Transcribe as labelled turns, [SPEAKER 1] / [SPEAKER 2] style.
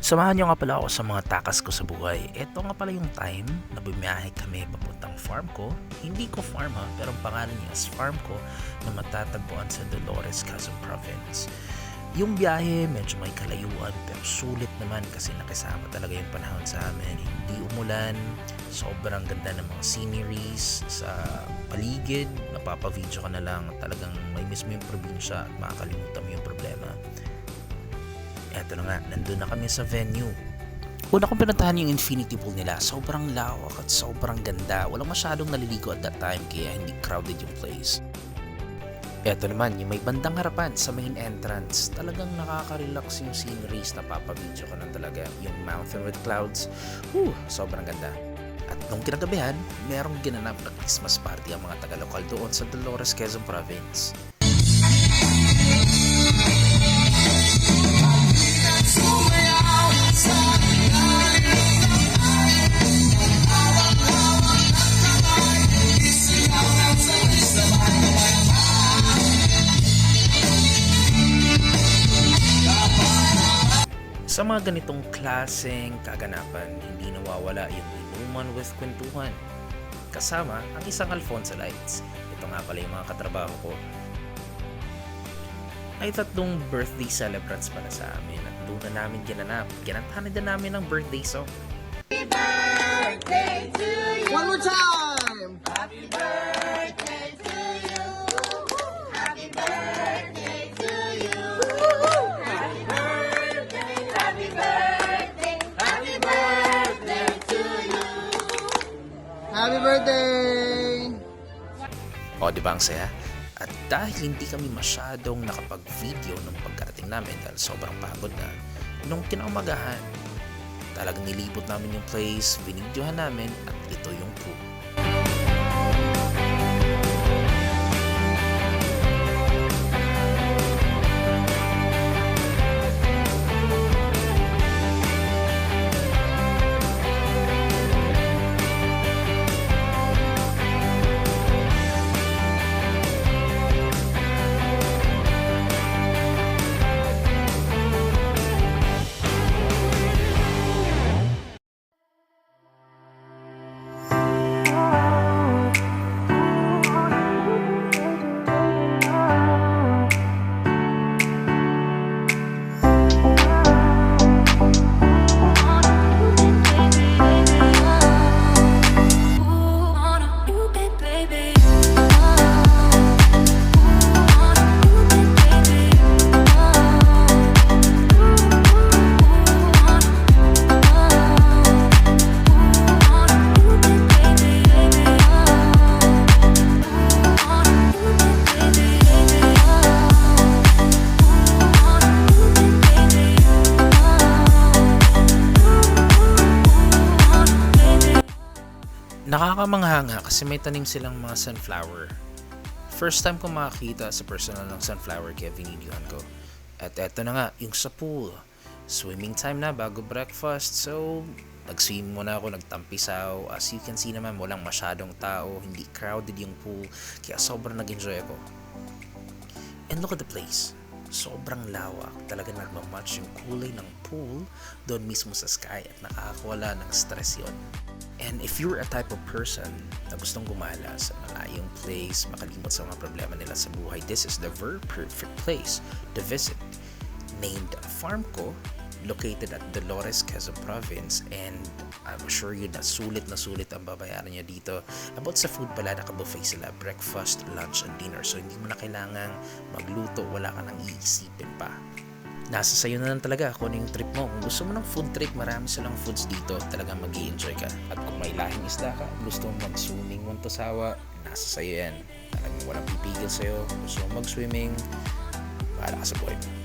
[SPEAKER 1] Samahan niyo nga pala ako sa mga takas ko sa buhay. Ito nga pala yung time na bumiyahe kami papuntang farm ko. Hindi ko farm ha, pero ang pangalan niya is farm ko na matatagpuan sa Dolores, Quezon Province. Yung biyahe medyo may kalayuan pero sulit naman kasi nakisama talaga yung panahon sa amin. Hindi umulan, sobrang ganda ng mga sceneries sa paligid, napapavideo ka na lang, talagang may mismo yung probinsya at makakalimutan mo yung problema. Eto na nga, nandun na kami sa venue. Una kong pinuntahan yung infinity pool nila. Sobrang lawak at sobrang ganda. Walang masyadong naliligo at that time kaya hindi crowded yung place. Eto naman, yung may bandang harapan sa main entrance. Talagang nakaka-relax yung sceneries na papabidyo ka lang talaga. Yung mountain with clouds. Sobrang ganda. At nung kinagabihan, merong ginanap na Christmas party ang mga taga-lokal doon sa Dolores, Quezon Province. Sa mga ganitong klaseng kaganapan, hindi nawawala yung inuman with kwentuhan. Kasama ang isang Alfonso Lights. Ito nga pala yung mga katrabaho ko. Ay tatlong birthday celebrants pala sa amin at doon na namin ginanap. Ginantahan din namin ang birthday song.
[SPEAKER 2] Happy birthday to you.
[SPEAKER 3] One more time!
[SPEAKER 2] Happy birthday to you. Happy birthday to you. Happy birthday, happy birthday, happy birthday to you.
[SPEAKER 3] Happy birthday!
[SPEAKER 1] O, di ba ang saya? At dahil hindi kami masyadong nakapag-video nung pagkarating namin dahil sobrang pagod na, nung kinaumagahan, talagang nilibot namin yung place, binidyohan namin at ito yung pool. Nakakamangha nga kasi may tanim silang mga sunflower. First time ko makakita sa personal ng sunflower kaya vinidyohan ko. At eto na nga, yung sa pool. Swimming time na bago breakfast, so nag-swim muna ako, nagtampisaw. As you can see naman, walang masyadong tao, hindi crowded yung pool, kaya sobrang nag-enjoy ako. And look at the place. Sobrang lawak, talaga nagmamatch yung kulay ng pool doon mismo sa sky at nakakawala ng stress yon. And if you're a type of person na gustong gumala sa malayong place, makalimot sa mga problema nila sa buhay, this is the very perfect place to visit. Named Farm Ko, located at Dolores, Quezon Province, and I'm sure you na sulit ang babayaran niya dito. About sa food pala, naka-buffet sila, breakfast, lunch, and dinner. So hindi mo na kailangang magluto, wala ka nang iisipin pa. Nasa sayo na lang talaga kung ano yung trip mo. Kung gusto mo ng food trip, marami silang foods dito. Talagang mag-i-enjoy ka. At kung may lahing isda ka, gusto mo mag-swimming, Montosawa, nasa sayo yan. Talagang walang pipigil sa'yo. Gusto mo mag-swimming, bahala ka sa buhay mo.